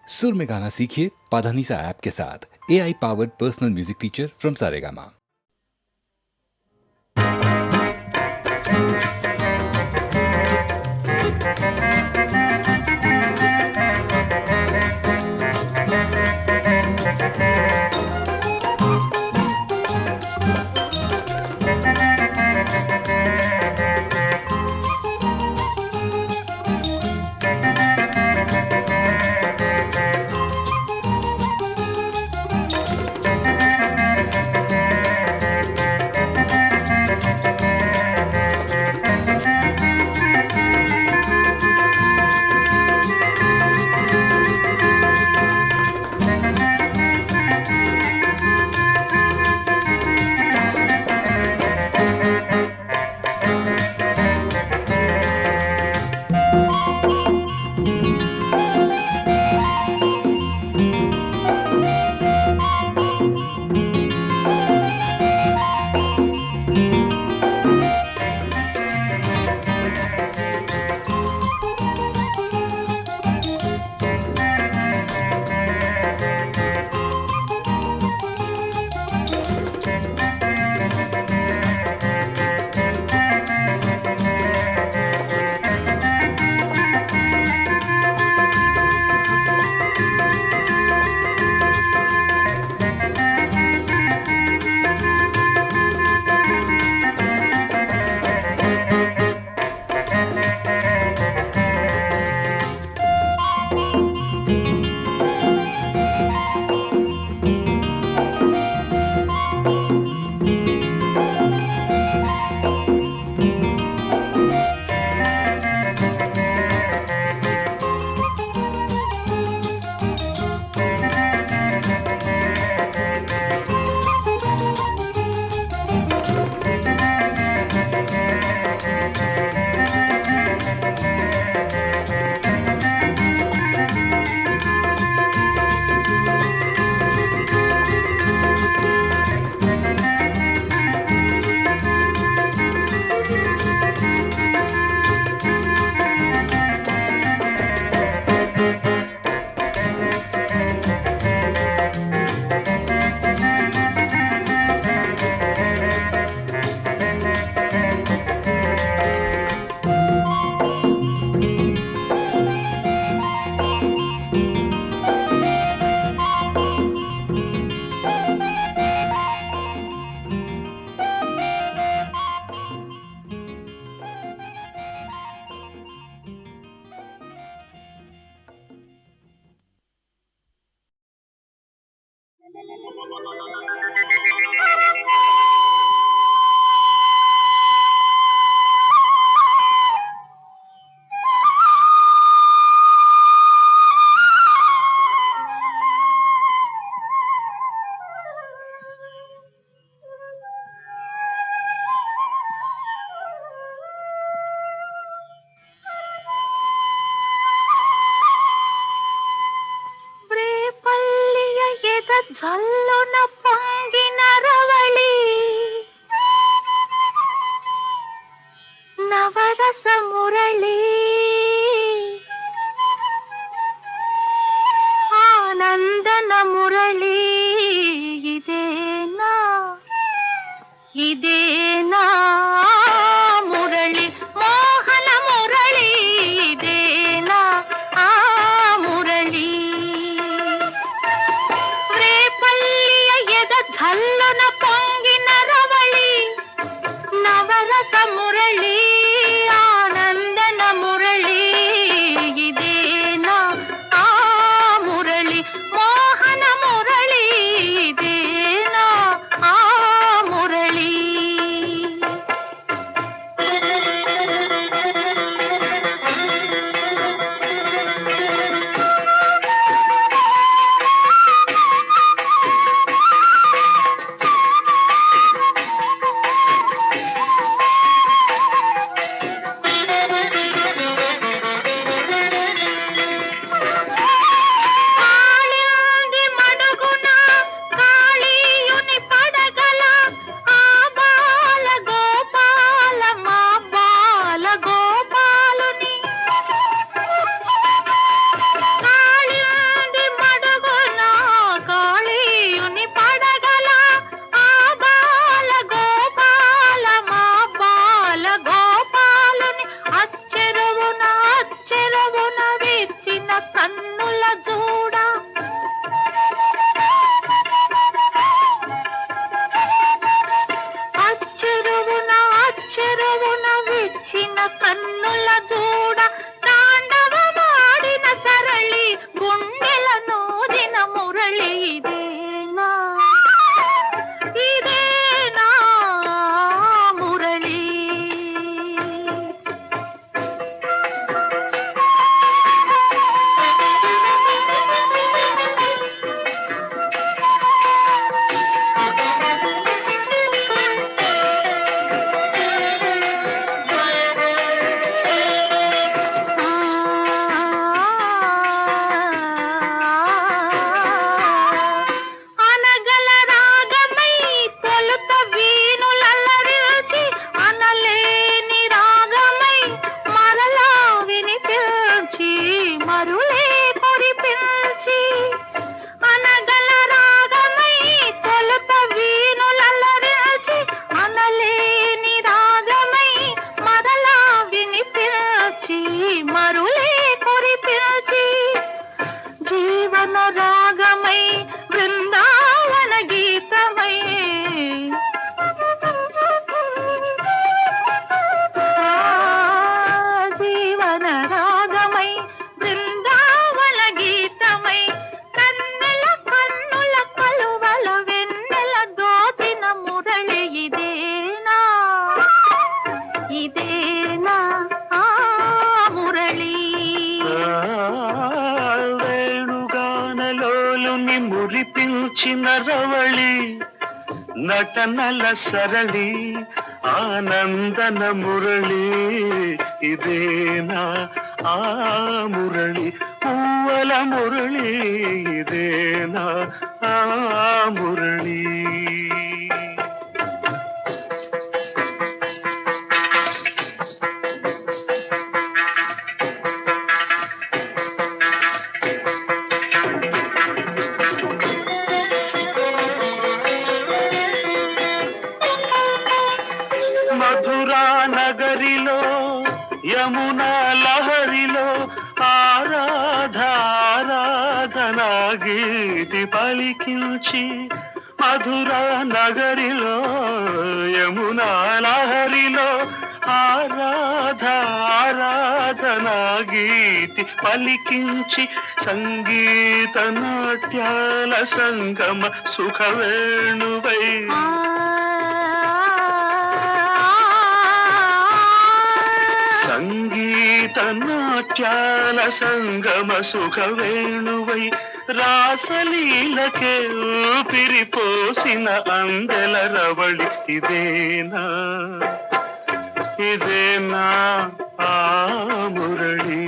सुर में गाना सीखिए पाधानीसा ऐप के साथ। AI powered personal music teacher from Saregama. జల్లున పొంగిన రవళి నవరస మురళి ఆనందన మురళి ఇదేనా ఇదేనా మురళి మోహన మురళి ఇదేనా ఆ మురళి జల్లున పొంగిన రవళి నవరస మురళి ఆనందన మురళి ఇదేనా ఆ మురళి మోహన మురళి ఇదేనా ఆ మురళి కన్నుల జూడ అచ్చెరువున విచ్చిన కన్నుల జూడ తాండవమాడిన సరళి గుండెల నూదిన మురళి ఇదేనా మురళి మురిపించిన రవళి నటనల సరళి ఆనందన మురళి ఇదేనా ఆ మురళి పూవల మురళి ఇదేనా ఆ మురళి మధురా నగరిలో యమునా లహరిలో ఆరాధనా గీతి పలికించి మధురా నగరిలో యమునా లహరిలో ఆరాధనా గీతి పలికించి సంగీత నాట్యాల సంగమ సుఖవేణువై సంగీత నాట్యాల సంగమ సుఖవేణువై రాసలీలకే ఊపిరిపోసిన అందెల రవళి ఇదేనా ఆ మురళి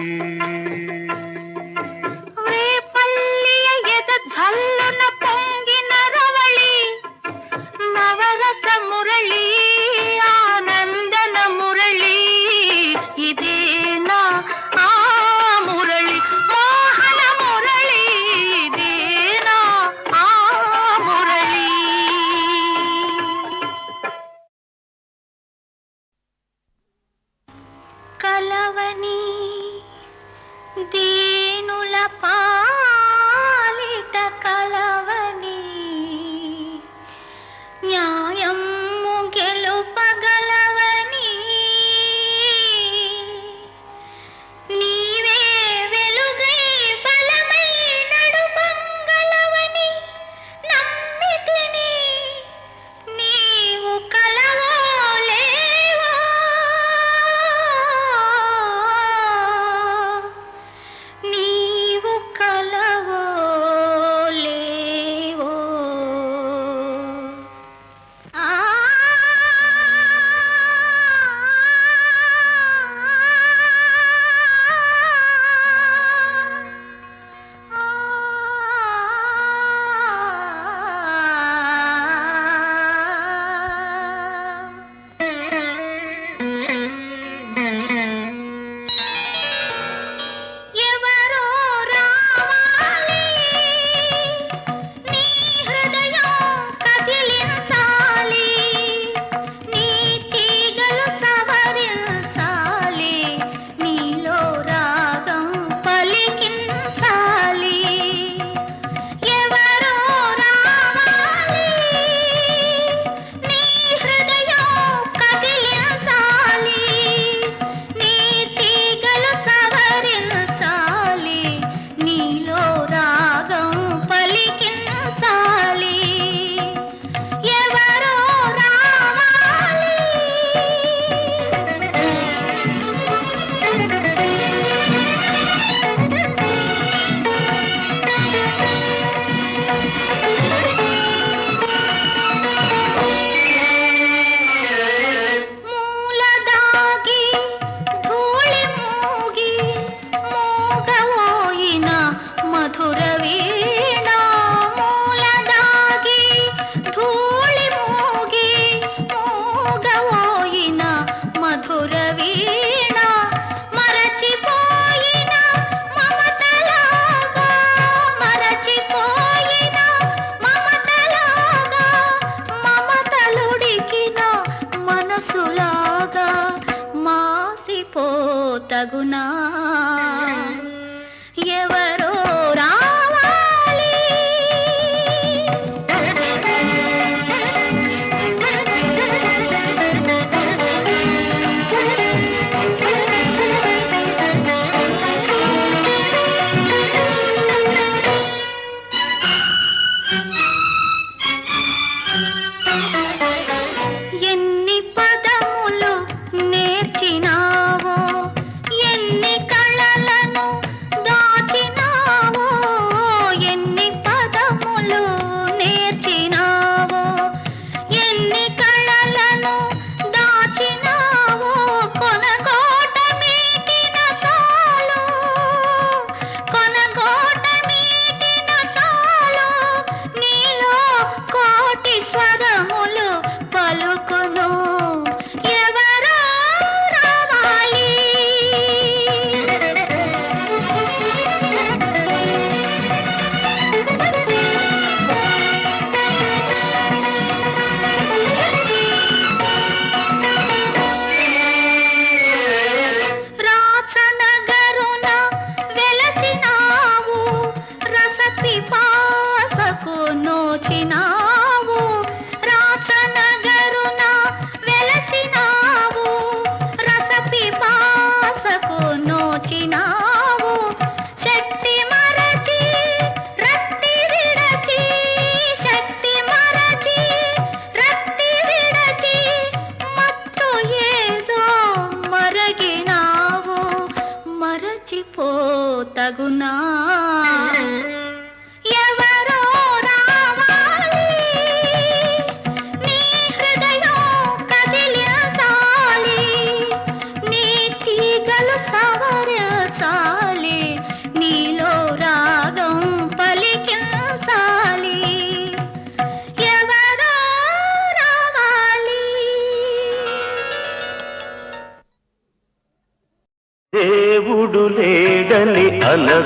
ఝల్లున పొంగిన రవళి నవరస మురళి ఆనందన మురళి ఇదేనా ఆ మురళి మోహన మురళి ఇదేనా ఆ మురళి కలవని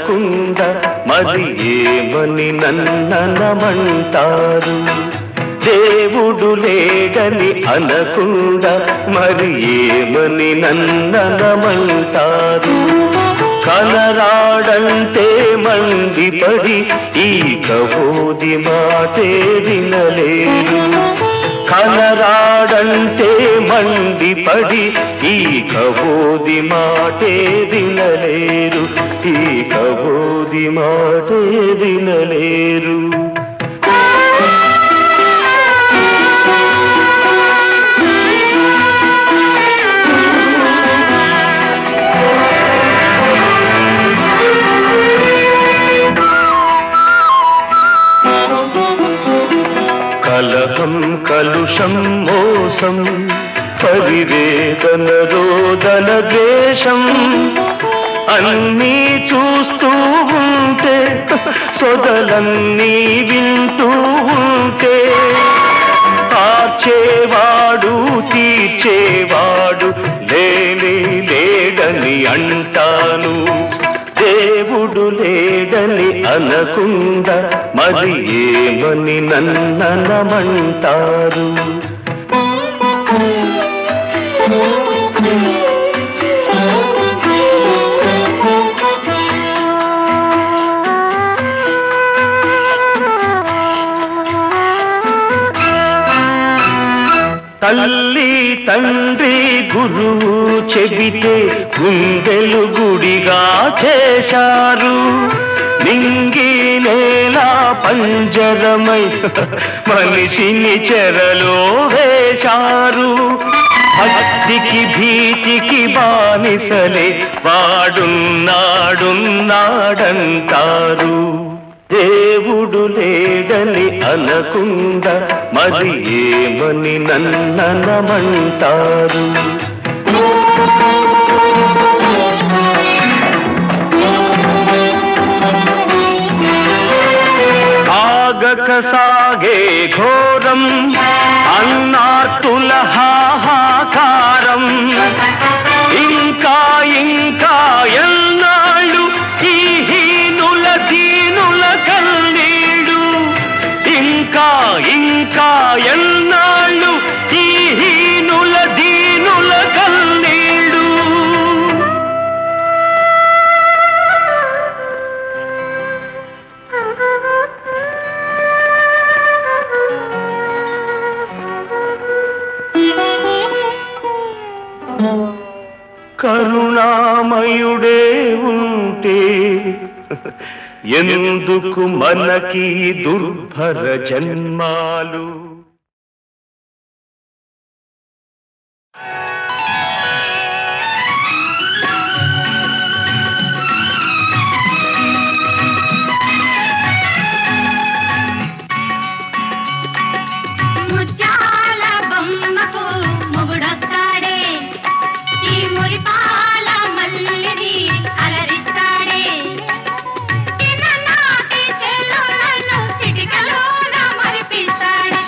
అనకుండా మరి ఏమని నన్ననమంటారు? దేవుడు లేడని అనకుండా మరి ఏమని నన్ననమంటారు? కనరాడంటే మండిపడి ఈ కబోది మాటే వినలేరు. కనరాడంటే మండిపడి ఈ కబోది మాటే వినలేరు. ఈ కబోది మాటే వినలేరు. కలహం కలుషం మోసం పరివేదన రోదన ద్వేషం అన్నీ చూస్తూ ఉంటే సొదలన్నీ వింటూ ఉంటే ఆర్చేవాడు తీర్చేవాడు లేనే లేడని అంటాను. దేవుడు లేడని అనకుండా మరి ఏమని నన్ననమంటారు? తల్లి తండ్రి గురువు చెబితే గుండెలు గుడిగా చేశారు. నింగి నేల పంజరమై మనిషిని చెరలో వేశారు. భక్తికి భీతికి బానిసలే వాడున్నాడున్నాడంటారు. దేవుడు లేడని అనకుండా మరి ఏమని నన్ననమంటారు? ఆగక సాగే ఘోరం అన్నార్తుల హాహాకారం ఇంకా ఇంకా ఎన్నాళ్ళు ఈ హీనుల దీనుల కన్నీడు? ఇంకా ఇంకా ఎన్నాళ్ళు ఈ హీనుల దీనుల కన్నీడు? కరుణామయుడే ఉంటే ఎందుకు మనకి దుర్భర జన్మాలు? ముత్యాల బొమ్మకు మొగుడొస్తాడే, ఈ మురిపాల మల్లిని అలరిస్తాడే. చిన్ననాటి చెల్లులను చిటికలోన మరిపిస్తాడే.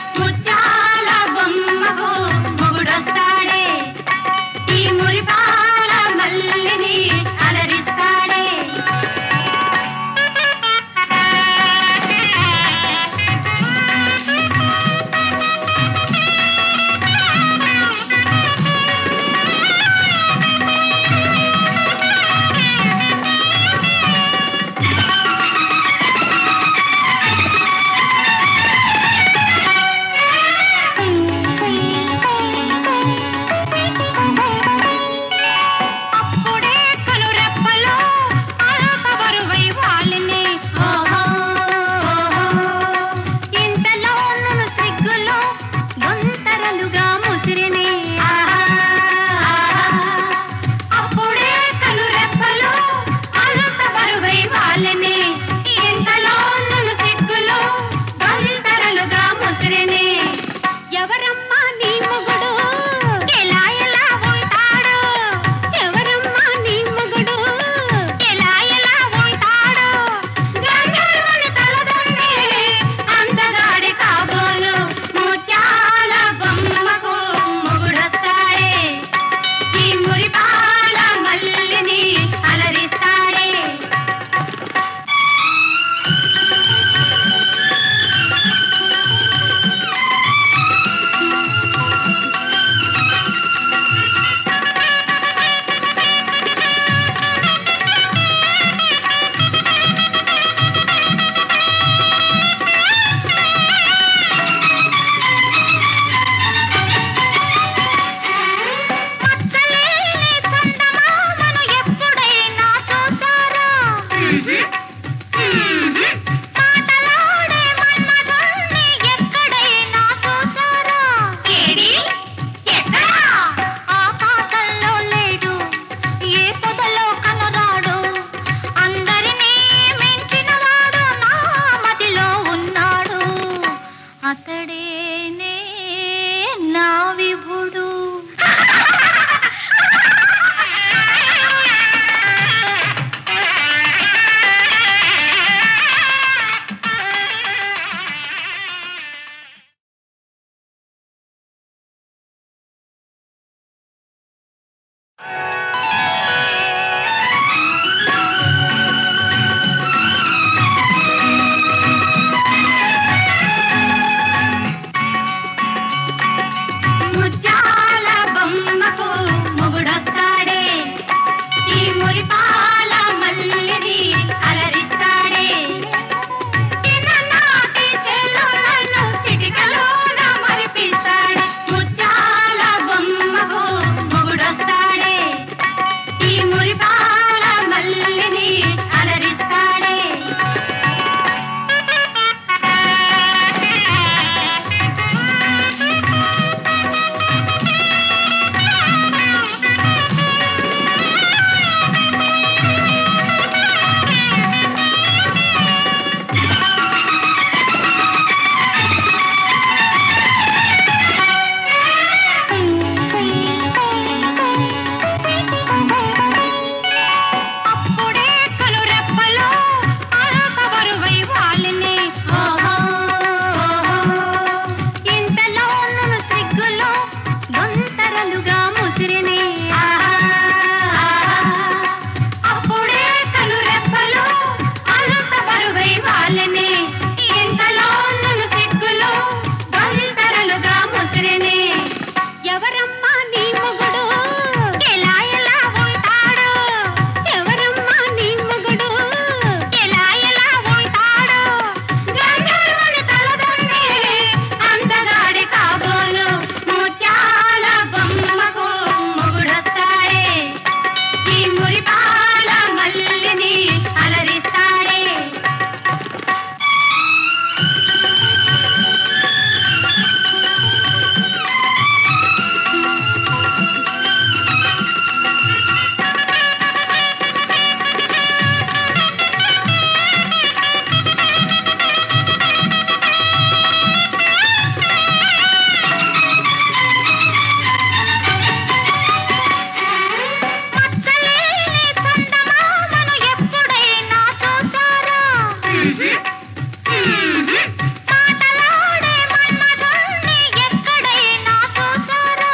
మాటలాడే మన్మధుణ్ణి ఎక్కడైనా చూసారా?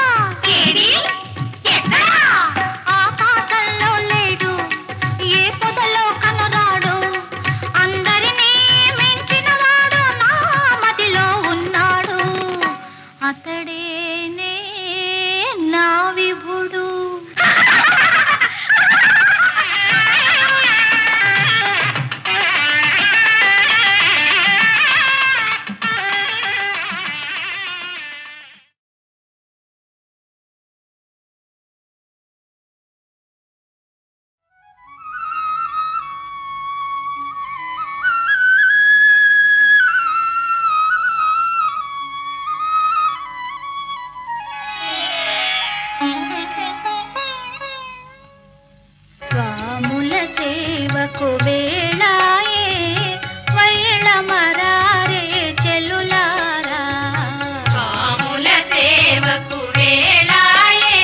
ఏడి? ఎక్కడా? ఆకాశంలో లేడు, ఏ పొదలో కనరాడు, అందరినీ మించినవాడు నా మదిలో ఉన్నాడు, అతడేనే నా విభుడు. స్వాముల సేవకు వేళాయే వైళ మరారే చెలులారా. స్వాముల సేవకు వేళాయే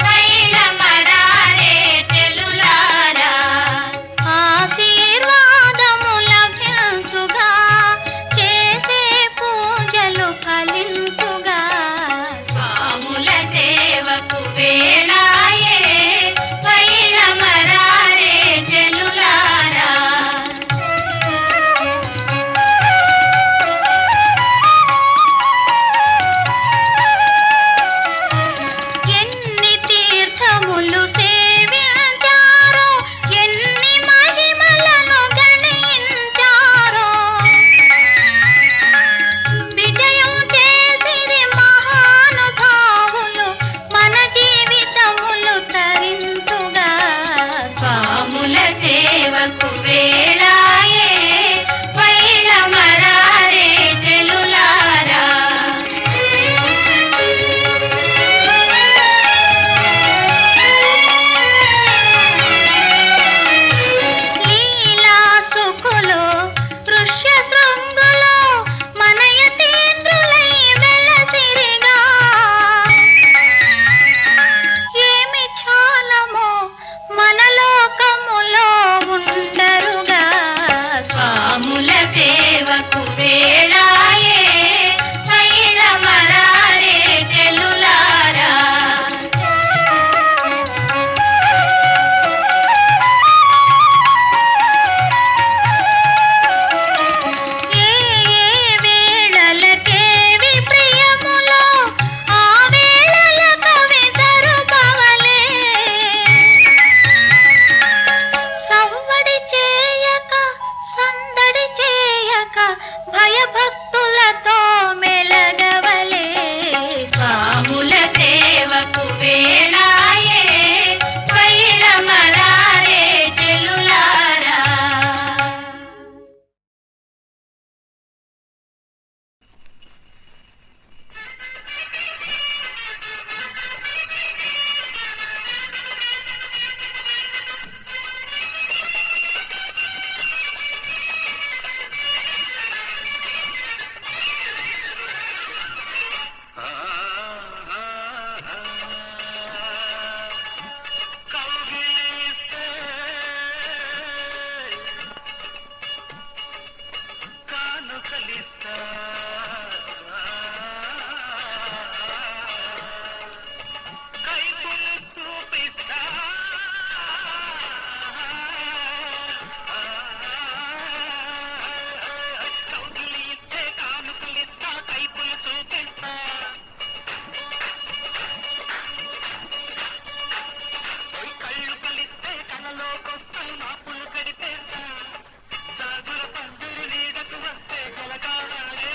వైళ మరారే చెలులారా. ఆశీర్వాదముల లభించుగా, చేసే పూజలు ఫలించుగా. స్వాముల సేవకు వేళాయే వైళ మరారే చెలులారా. ఎన్ని తీర్థములు సేవించారో, ఎన్ని మహిమలను గణించారో, విజయం చేసిరి మహానుభావులు, మన జీవితములు తరించుగా. స్వాముల సేవకు వేళాయే వైళ మరారే చెలులారా. లీలా సుఖులు దృశ్య శృంగులు మన యతీంద్రులై వెలసిరిగా. ఏమి చాలమో మన లోకములో ఉండరుగా. స్వాముల సేవకు వేళాయే వైళ మరారే చెలులారా. ఏ వేళలకేవి ప్రియములో, ఆ వేళల కవి తరుపవలే. సవ్వడి చేయక, సందడి చేయక, భయభక్తులతో మెలగవలే. స్వాముల సేవకు వేళాయే వైళ మరారే చెలులారా. మాపులు కడిపేస్తా, సాగుల పందిరి నీడకు వస్తే జలకాలాడే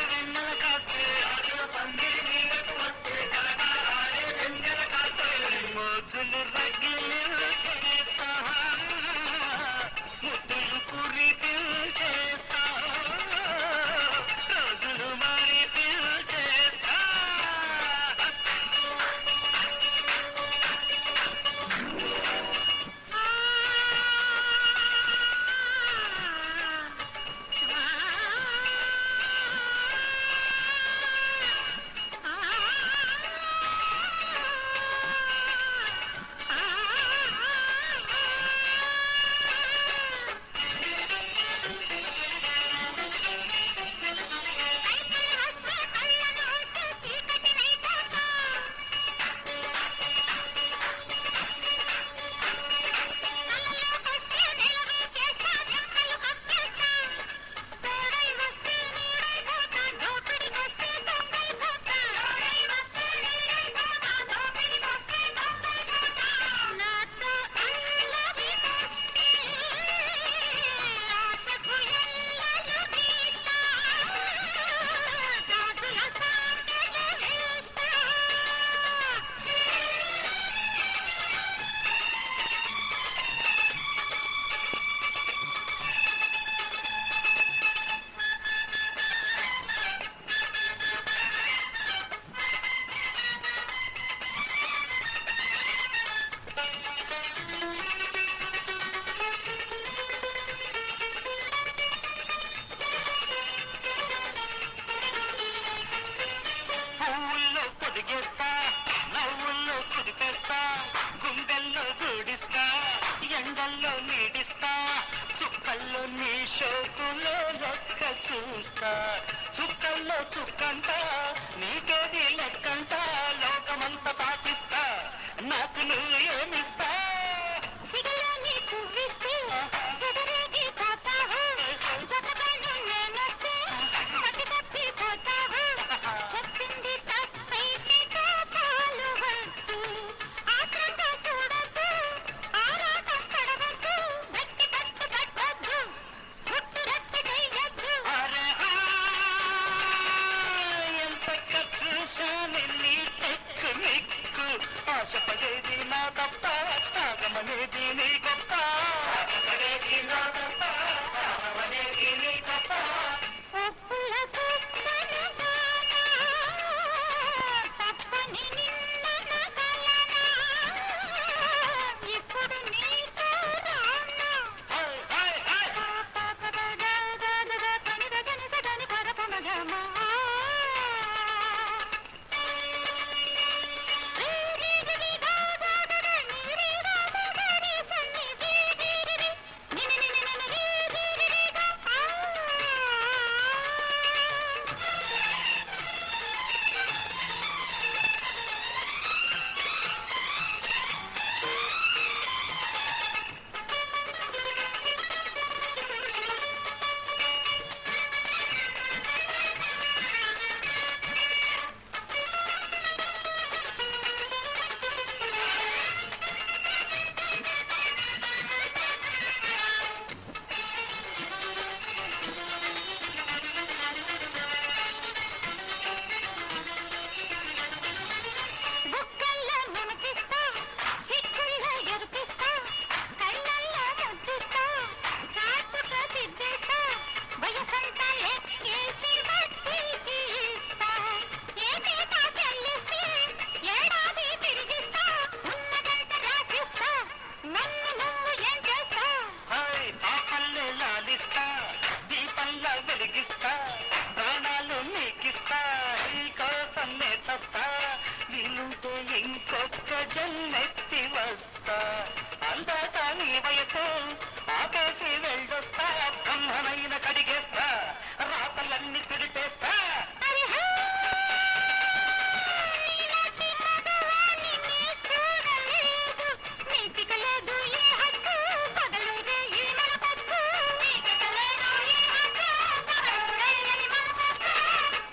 చుక్కంట నీకేది లెక్కంట లోకమంతా పాటిస్తా నాకు నువ్వు ఏమిస్తా ఆశపడేది నా తప్ప తాగమనేది నీ గొప్ప ఆశపడేది నా తప్ప తాగమనేది నీ గొప్ప ఇప్పుడు నీతో వెలిగిస్తా ప్రాణాలు నీకిస్తా ఈ కోసం నేర్చస్తా నిన్నుంటే ఇంకొక జన్మెత్తి వస్తా అంతటా నీ వయసు ఆపేసి వెళ్ళొస్తా బ్రహ్మనైన కడిగేస్తా రాతలన్నీ తిరిపేస్తా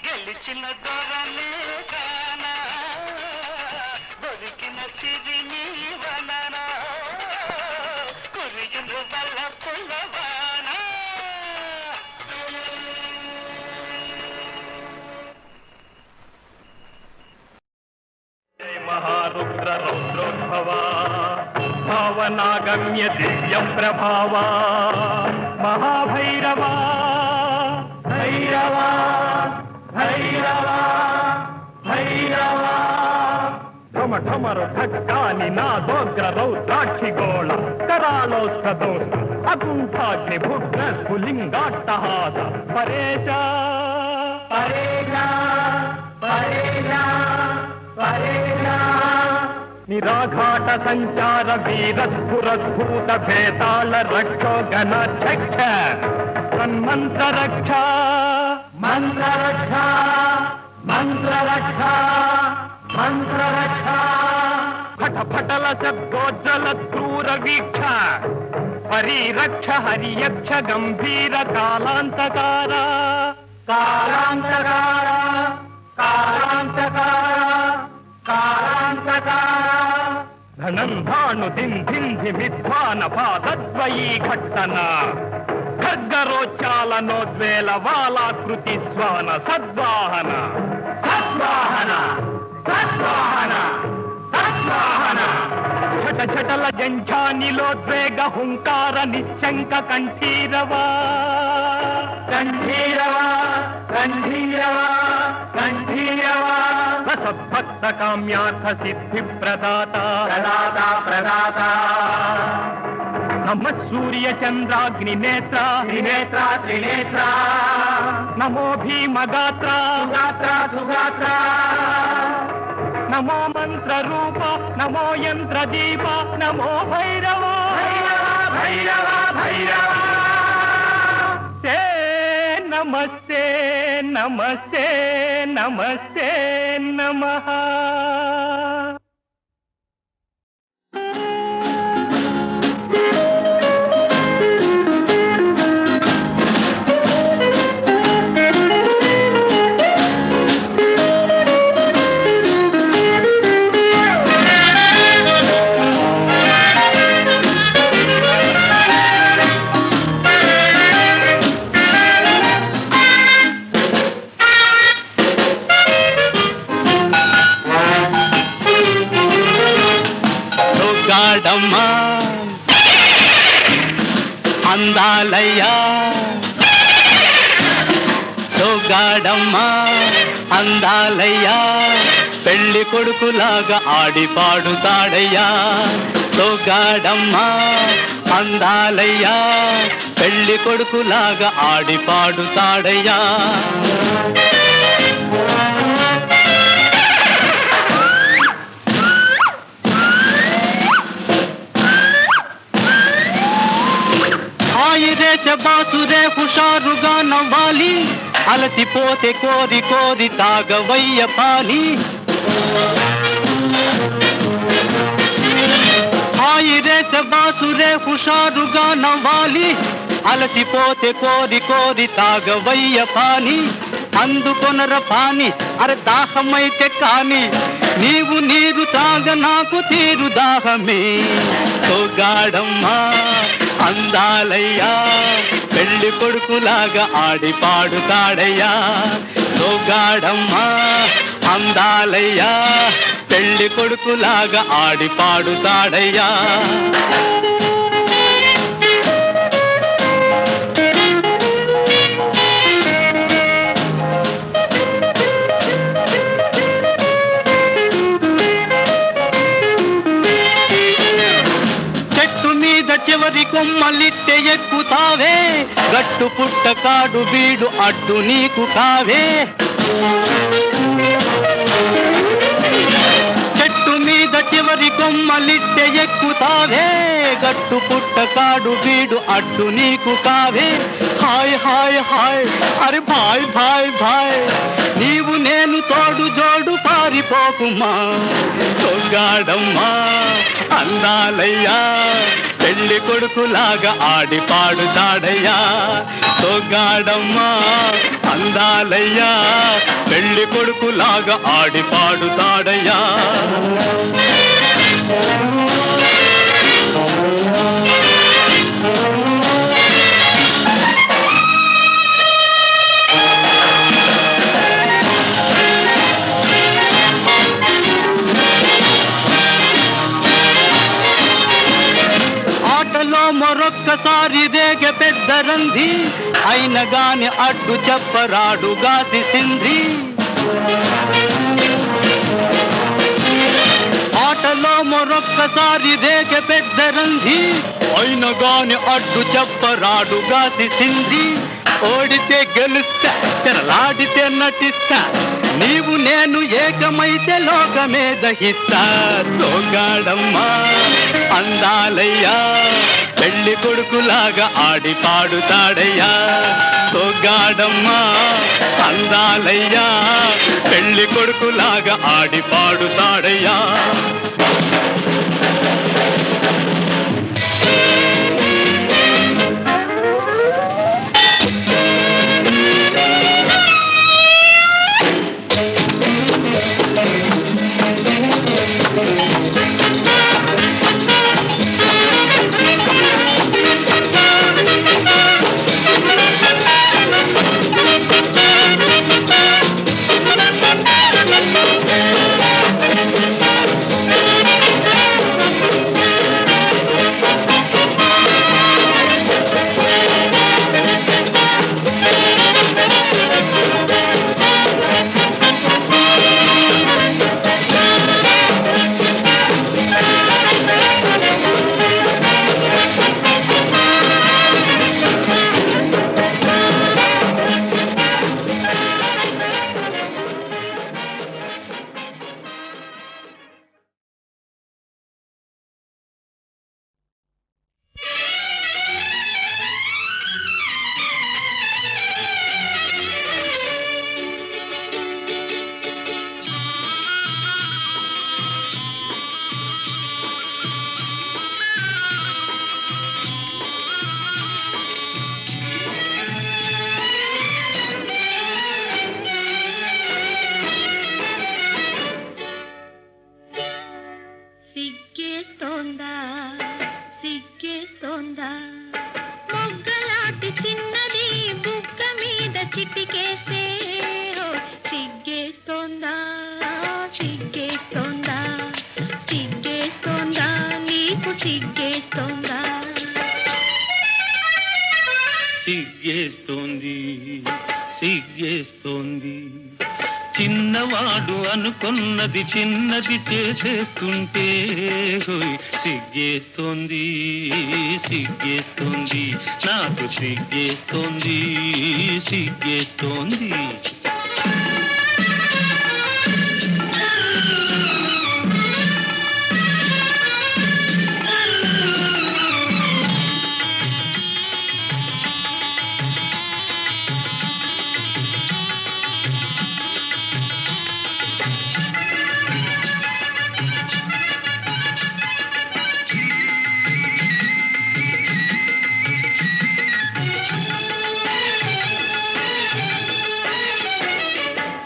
గెలిచిన దొరలే కానా దొరికిన సిరిని వలనా కురియులు వల్ల పుల్లవానా మహారుద్ర రౌద్రోద్భవా భావనాగమ్య దివ్య ప్రభావా మహాభైరవా భైరవా భైరవా భైరవా ఢమ ఢమరు ఢక్కాని నాదోగ్ర రౌద్రాక్షి గోళ కరాళోత్సదోష అకుంఠాగ్ని భుగ్న స్ఫులింగాట్టహాస పరేశ పరేశ పరేశ పరేశ నిరాఘాట సంచార వీరస్ఫురద్భూత భేతాళ రక్షో గణ చక్ష సన్మంత్ర రక్ష మంత్ర రక్ష మంత్ర రక్ష మంత్ర రక్ష ఫట ఫటల శబ్దోజ్జల క్రూర వీక్ష పరిరక్ష హరియక్ష గంభీర కాలాంతకార కాలాంతకార కాలాంతకార కాలాంతకార ధనంధాను దింధింధి మిధ్వాన పాదద్వయీ ఘట్టన ఖడ్గరోచ్చాలనోద్వేల వాలాకృతి స్వాన సద్వాహన సద్వాహన సద్వాహన సద్వాహన ఛట ఛటల జంఝానిలోద్వేగ హుంకార నిశంక కంఠీరవా కంఠీరవా కంఠీరవా కంఠీరవా సద్భక్త కామ్యార్థ సిద్ధి ప్రదాత ప్రదాత ప్రదాత నమ సూర్య చంద్రాగ్ని నేత్ర త్రినేత్ర త్రినేత్ర నమో భీమగాత్ర సుగాత్ర సుగాత్ర నమో మంత్ర రూప నమో యంత్ర దీప నమో భైరవ భైరవ భైరవ భైరవ నమస్తే నమస్తే నమస్తే నమః. సొగ్గాడమ్మా అందాలయ్యా, సొగ్గాడమ్మా అందాలయ్యా, పెళ్లి కొడుకులాగా ఆడి పాడుతాడయ్యా. సొగ్గాడమ్మా అందాలయ్యా, పెళ్లి కొడుకులాగా ఆడి పాడుతాడయ్యా. బాసురే హుషారుగా నవ్వాలి, అలసిపోతే కోరి కోరి తాగవయ్య పాలి. హాయిరేస బాసురే హుషారుగా నవ్వాలి, అలసిపోతే కోరి కోరి తాగవయ్య పాని. అందుకొనర పాని అర దాహమైతే కాని, నీవు నీరు తాగ నాకు తీరు దాహమే. సొగ్గాడమ్మా అందాలయ్యా, పెళ్లి కొడుకులాగా ఆడి పాడుతాడయ్యా. సొగ్గాడమ్మా అందాలయ్యా, పెళ్లి కొడుకులాగా ఆడి పాడుతాడయ్యా. చివరి కొమ్మలిట్టె ఎక్కుతావే, గట్టు పుట్ట కాడు బీడు అడ్డు నీకు కావే. చెట్టు మీద చివరి కొమ్మలిట్టె ఎక్కుతావే, గట్టు పుట్ట కాడు బీడు అడ్డు నీకు కావే. హాయ్ హాయ్ హాయ్ అరే భాయ్ భాయ్ భాయ్, నీవు నేను తోడు జోడు పారిపోకుమా. సొగ్గాడమ్మా అందాలయ్యా, పెళ్లి కొడుకులాగా ఆడి పాడుతాడయ్యా. సొగ్గాడమ్మా అందాలయ్యా, పెళ్లి కొడుకులాగా ఆడి పాడుతాడయ్యా. మరొక్కసారి రేగె పెద్ద రంది, అయిన గాని అడ్డు చెప్పరాడు గాసి సింద్రి. ఆటలో మరొక్కసారి రేగె పెద్ద రంది, అయిన గాని అడ్డు చెప్పరాడు గాసి సింద్రి. ఓడితే గెలుస్తా, చెరలాడితే నటిస్తా, నీవు నేను ఏకమైతే లోకమే దహిస్తా. సొగ్గాడమ్మా అందాలయ్యా, పెళ్లి కొడుకులాగా ఆడి పాడుతాడయ్యా. సొగ్గాడమ్మా అందాలయ్యా, పెళ్లి కొడుకులాగా ఆడి పాడుతాడయ్యా. సిగ్గేస్తోందా సిగ్గేస్తోందా నీకు సిగ్గేస్తోందా సిగ్గేస్తోంది సిగ్గేస్తోంది చిన్నవాడు అనుకున్నది చిన్నది చేసేస్తుంటే హోయ్ సిగ్గేస్తోంది సిగ్గేస్తోంది నాకు సిగ్గేస్తోంది సిగ్గేస్తోంది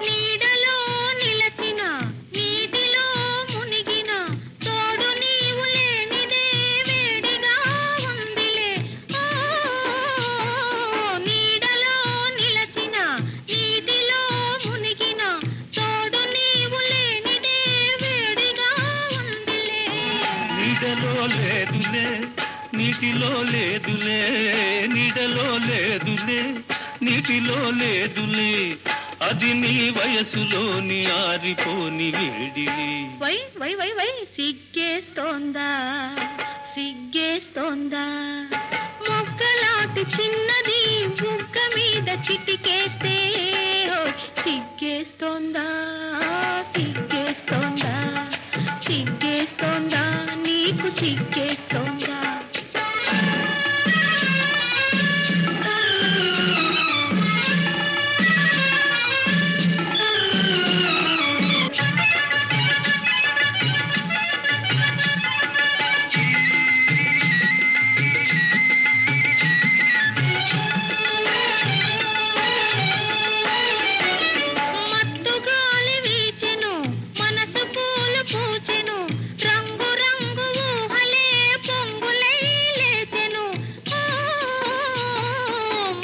నీడలో నిలచిన నీటిలో మునిగిన తోడు నీవు లేనిదే వేడిగా ఉందిలే ఓ నీడలో నిలచిన నీటిలో మునిగిన తోడు నీవు లేనిదే వేడిగా ఉందిలే నీడలో లేదులే నీటిలో లేదులే నీడలో లేదులే నీటిలో లేదులే అది నీ వయసులోని ఆరిపోని వేడిలి వై వై వై వై సిగ్గేస్తోందా సిగ్గేస్తోందా మొక్కలాంటి చిన్నది బుగ్గ మీద చిటికేస్తే ఓయ్ సిగ్గేస్తోందా సిగ్గేస్తోందా సిగ్గేస్తోందా నీకు సిగ్గేస్తోందా మత్తు గాలి వీచెను మనసు పూలు పూచెను రంగు రంగు ఊహలే పొంగులై లేచెను ఓ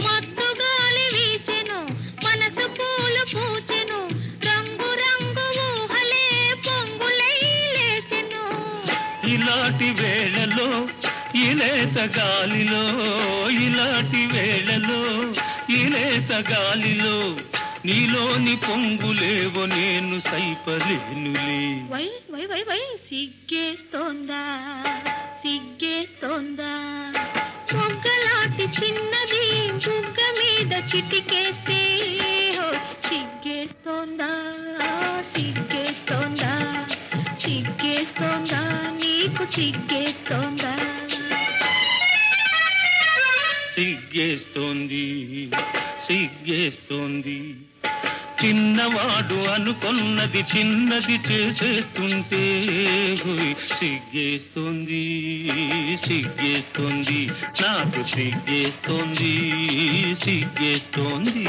మత్తు గాలి వీచెను మనసు పూలు పూచెను రంగు రంగు ఊహలే పొంగులై లేచెను ఇలాంటి వేళలో ఇలేత గాలిలో ఇలాంటి వేళలో ఇలేత గాలిలో నీలోని పొంగులేవో నేను సైపలేనులే వై వై వై వై సిగ్గేస్తోందా సిగ్గేస్తోందా మొగ్గలాంటి చిన్నది బుగ్గ మీద చిటికేస్తే ఓ సిగ్గేస్తోందా సిగ్గేస్తోందా సిగ్గేస్తోందా నీకు సిగ్గేస్తోందా సిగ్గేస్తోంది సిగ్గేస్తోంది చిన్నవాడు అనుకున్నది చిన్నది చేసేస్తుంటే హోయ్ సిగ్గేస్తోంది సిగ్గేస్తోంది నాకు సిగ్గేస్తోంది సిగ్గేస్తోంది